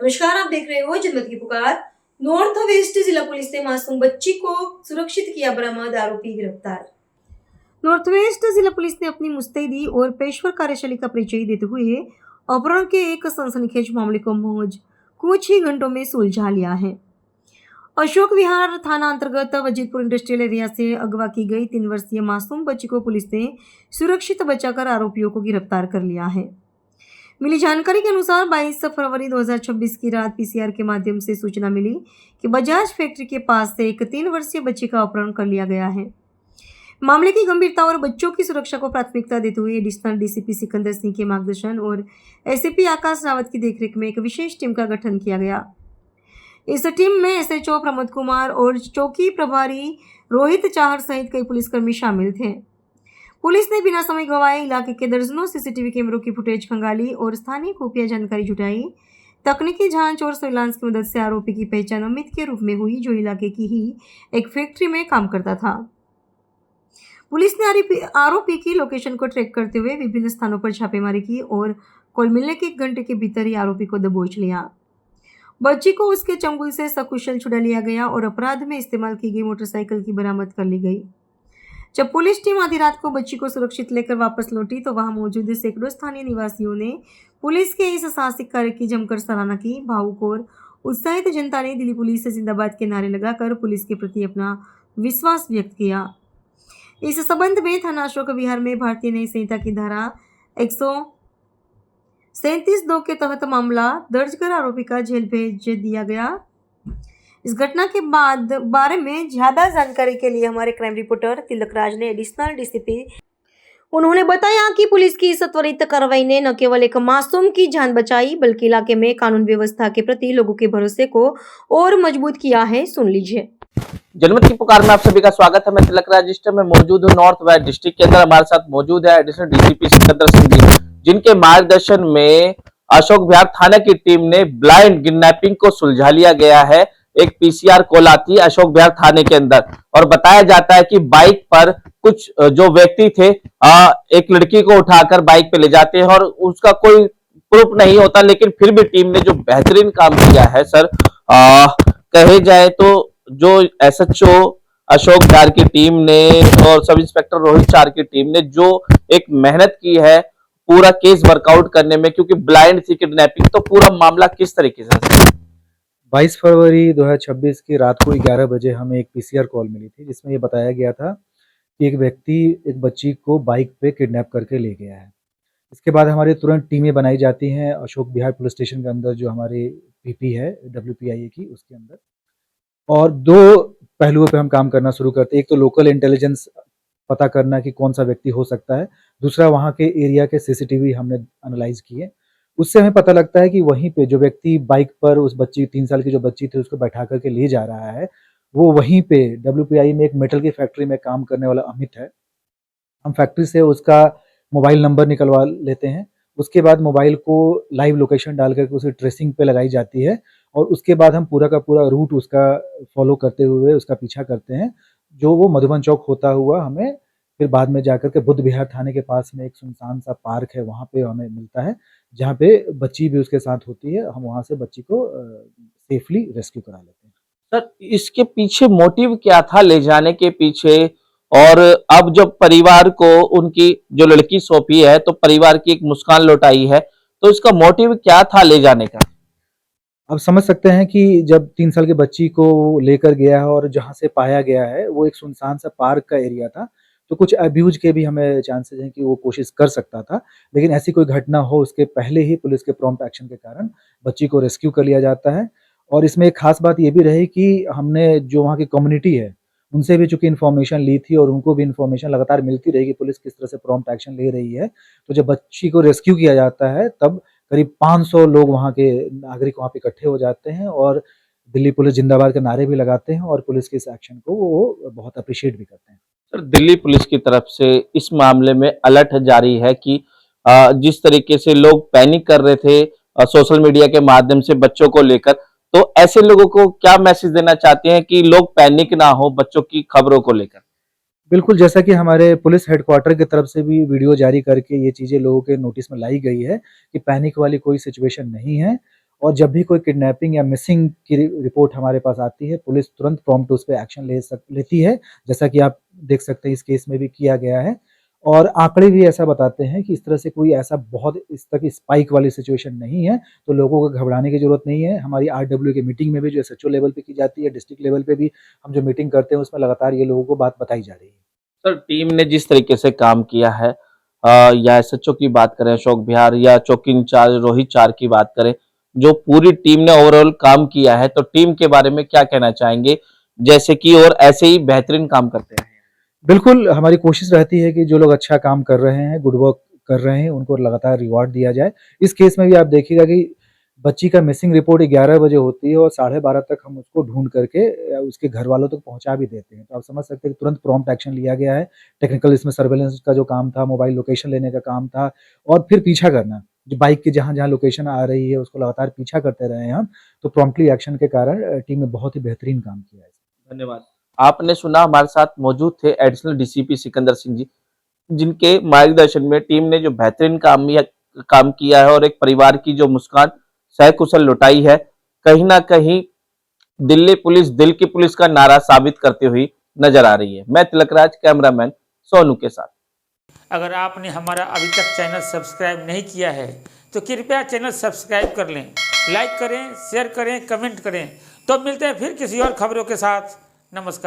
नमस्कार, आप देख रहे हो जनमत की पुकार। नॉर्थ वेस्ट जिला पुलिस ने मासूम बच्ची को सुरक्षित किया बरामद, आरोपी गिरफ्तार। नॉर्थ वेस्ट जिला पुलिस ने अपनी मुस्तैदी और पेशवर कार्यशैली का परिचय देते हुए अपहरण के एक सनसनीखेज मामले को मौज कुछ ही घंटों में सुलझा लिया है। अशोक विहार थाना अंतर्गत वजीरपुर इंडस्ट्रियल एरिया से अगवा की गई 3 वर्षीय मासूम बच्ची को पुलिस ने सुरक्षित बचाकर आरोपियों को गिरफ्तार कर लिया है। मिली जानकारी के अनुसार 22 फरवरी 2026 की रात पीसीआर के माध्यम से सूचना मिली कि बजाज फैक्ट्री के पास से एक 3 वर्षीय बच्ची का अपहरण कर लिया गया है। मामले की गंभीरता और बच्चों की सुरक्षा को प्राथमिकता देते हुए एडिशनल डीसीपी सिकंदर सिंह के मार्गदर्शन और एसीपी आकाश रावत की देखरेख में एक विशेष टीम का गठन किया गया। इस टीम में एसएचओ प्रमोद कुमार और चौकी प्रभारी रोहित चाहर सहित कई पुलिसकर्मी शामिल थे। पुलिस ने बिना समय गंवाए इलाके के दर्जनों सीसीटीवी कैमरों की फुटेज खंगाली और स्थानीय खुफिया जानकारी जुटाई। तकनीकी जांच और सर्विलांस की मदद से आरोपी की पहचान अमित के रूप में हुई, जो इलाके की ही एक फैक्ट्री में काम करता था। पुलिस ने आरोपी की लोकेशन को ट्रैक करते हुए विभिन्न स्थानों पर छापेमारी की और कॉल मिलने के 1 घंटे के भीतर ही आरोपी को दबोच लिया। बच्ची को उसके चंगुल से सकुशल छुड़ा लिया गया और अपराध में इस्तेमाल की गई मोटरसाइकिल की बरामद कर ली गई। जब पुलिस टीम आधी रात को बच्ची को सुरक्षित लेकर वापस लौटी तो वहां मौजूद सैकड़ों स्थानीय निवासियों ने पुलिस के इस साहसिक कार्य की जमकर सराहना की। भावुक और उत्साहित जनता ने दिल्ली पुलिस से जिंदाबाद के नारे लगाकर पुलिस के प्रति अपना विश्वास व्यक्त किया। इस संबंध में थाना अशोक विहार में भारतीय न्याय संहिता की धारा 137(2) के तहत मामला दर्ज कर आरोपी का जेल भेज दिया गया। इस घटना के बारे में ज्यादा जानकारी के लिए हमारे क्राइम रिपोर्टर तिलक राज ने एडिशनल डीसीपी उन्होंने बताया कि पुलिस की इस त्वरित कार्रवाई ने न केवल एक मासूम की जान बचाई बल्कि इलाके में कानून व्यवस्था के प्रति लोगों के भरोसे को और मजबूत किया है। सुन लीजिए। जनमत की पुकार में आप सभी का स्वागत है। मैं तिलक राज में मौजूद हूँ नॉर्थ वेस्ट डिस्ट्रिक्ट के अंदर। हमारे साथ मौजूद है एडिशनल डीसीपी सिकंदर सिंह जी, जिनके मार्गदर्शन में अशोक विहार थाना की टीम ने ब्लाइंड किडनैपिंग को सुलझा लिया गया है। एक पीसीआर कॉल आती है अशोक विहार थाने के अंदर और बताया जाता है कि बाइक पर कुछ जो व्यक्ति थे एक लड़की को उठाकर बाइक पे ले जाते हैं और उसका कोई प्रूफ नहीं होता, लेकिन फिर भी टीम ने जो बेहतरीन काम किया है सर, कहे जाए तो जो एसएचओ अशोक विहार की टीम ने और सब इंस्पेक्टर रोहित चार की टीम ने जो एक मेहनत की है पूरा केस वर्कआउट करने में, क्योंकि ब्लाइंड थी किडनैपिंग, तो पूरा मामला किस तरीके से? 22 फरवरी 2026 की रात को 11 बजे हमें एक पीसीआर कॉल मिली थी, जिसमें ये बताया गया था कि एक व्यक्ति एक बच्ची को बाइक पे किडनैप करके ले गया है। इसके बाद हमारी तुरंत टीमें बनाई जाती हैं अशोक विहार पुलिस स्टेशन के अंदर, जो हमारे पीपी है WPIA की, उसके अंदर। और 2 पहलुओं पे हम काम करना शुरू करते हैं। एक तो लोकल इंटेलिजेंस पता करना कि कौन सा व्यक्ति हो सकता है, दूसरा वहाँ के एरिया के सीसीटीवी हमने एनालाइज किए। उससे हमें पता लगता है कि वहीं पे जो व्यक्ति बाइक पर उस बच्ची 3 साल की जो बच्ची थी उसको बैठा करके ले जा रहा है, वो वहीं पे WPI में एक मेटल की फैक्ट्री में काम करने वाला अमित है। हम फैक्ट्री से उसका मोबाइल नंबर निकलवा लेते हैं। उसके बाद मोबाइल को लाइव लोकेशन डाल करके उसे ट्रेसिंग पे लगाई जाती है और उसके बाद हम पूरा का पूरा रूट उसका फॉलो करते हुए उसका पीछा करते हैं, जो वो मधुबन चौक होता हुआ हमें फिर बाद में जाकर के बुद्ध विहार थाने के पास में एक सुनसान सा पार्क है, वहाँ पे हमें मिलता है, जहाँ पे बच्ची भी उसके साथ होती है। हम वहाँ से बच्ची को सेफली रेस्क्यू करा लेते हैं। सर, इसके पीछे मोटिव क्या था ले जाने के पीछे? और अब जब परिवार को उनकी जो लड़की सौंपी है तो परिवार की एक मुस्कान लौटाई है, तो इसका मोटिव क्या था ले जाने का? आप समझ सकते हैं कि जब 3 साल की बच्ची को लेकर गया है और जहाँ से पाया गया है वो एक सुनसान सा पार्क का एरिया था, तो कुछ अब्यूज के भी हमें चांसेस हैं कि वो कोशिश कर सकता था, लेकिन ऐसी कोई घटना हो उसके पहले ही पुलिस के प्रॉम्प्ट एक्शन के कारण बच्ची को रेस्क्यू कर लिया जाता है। और इसमें एक खास बात ये भी रही कि हमने जो वहाँ की कम्युनिटी है उनसे भी चूंकि इन्फॉर्मेशन ली थी और उनको भी इन्फॉर्मेशन लगातार मिलती रही कि पुलिस किस तरह से प्रॉम्प्ट एक्शन ले रही है। तो जब बच्ची को रेस्क्यू किया जाता है तब करीब 500 लोग वहाँ के नागरिक वहाँ पे इकट्ठे हो जाते हैं और दिल्ली पुलिस जिंदाबाद के नारे भी लगाते हैं और पुलिस के इस एक्शन को वो बहुत अप्रिशिएट भी करते हैं। सर, दिल्ली पुलिस की तरफ से इस मामले में अलर्ट जारी है कि जिस तरीके से लोग पैनिक कर रहे थे सोशल मीडिया के माध्यम से बच्चों को लेकर, तो ऐसे लोगों को क्या मैसेज देना चाहते हैं कि लोग पैनिक ना हो बच्चों की खबरों को लेकर? बिल्कुल, जैसा कि हमारे पुलिस हेडक्वार्टर की तरफ से भी वीडियो जारी करके ये चीज़ें लोगों के नोटिस में लाई गई है कि पैनिक वाली कोई सिचुएशन नहीं है और जब भी कोई किडनैपिंग या मिसिंग की रिपोर्ट हमारे पास आती है, पुलिस तुरंत प्रॉम्प्ट उस पे एक्शन लेती है, जैसा कि आप देख सकते हैं इस केस में भी किया गया है। और आंकड़े भी ऐसा बताते हैं कि इस तरह से कोई ऐसा बहुत इस तरह की स्पाइक वाली सिचुएशन नहीं है, तो लोगों को घबराने की ज़रूरत नहीं है। हमारी आरडब्ल्यू की मीटिंग में भी जो एसएचओ लेवल पे की जाती है, डिस्ट्रिक्ट लेवल पे भी हम जो मीटिंग करते हैं, उसमें लगातार ये लोगों को बात बताई जा रही है। सर, टीम ने जिस तरीके से काम किया है, या एसएचओ की बात करें अशोक बिहार या चौकी इंचार्ज रोहित चार की बात करें, जो पूरी टीम ने ओवरऑल काम किया है, तो टीम के बारे में क्या कहना चाहेंगे, जैसे कि और ऐसे ही बेहतरीन काम करते हैं? बिल्कुल, हमारी कोशिश रहती है कि जो लोग अच्छा काम कर रहे हैं, गुड वर्क कर रहे हैं, उनको लगातार रिवॉर्ड दिया जाए। इस केस में भी आप देखिएगा कि बच्ची का मिसिंग रिपोर्ट 11 बजे होती है और 12:30 तक हम उसको ढूँढ करके उसके घरवालों तक पहुँचा भी देते हैं। तो आप समझ सकते हैं कि तुरंत प्रॉम्प्ट एक्शन लिया गया है। टेक्निकल इसमें सर्वेलेंस का जो काम था, मोबाइल लोकेशन लेने का काम था और फिर पीछा करना। जो बाइक की जहाँ-जहाँ लोकेशन आ रही है, उसको लगातार पीछा करते रहे हम। तो प्रॉम्प्टली एक्शन के कारण टीम ने बहुत ही बेहतरीन काम किया है। धन्यवाद। आपने सुना, हमारे साथ मौजूद थे एडिशनल डीसीपी सिकंदर सिंह जी, जिनके मार्गदर्शन में टीम ने जो बेहतरीन काम किया है और एक परिवार की जो मुस्कान सकुशल लौटाई है, कहीं ना कहीं दिल्ली पुलिस दिल की पुलिस का नारा साबित करती हुई नजर आ रही है। मैं तिलकराज, कैमरामैन सोनू के साथ। अगर आपने हमारा अभी तक चैनल सब्सक्राइब नहीं किया है तो कृपया चैनल सब्सक्राइब कर लें, लाइक करें, शेयर करें, कमेंट करें। तो मिलते हैं फिर किसी और खबरों के साथ। नमस्कार।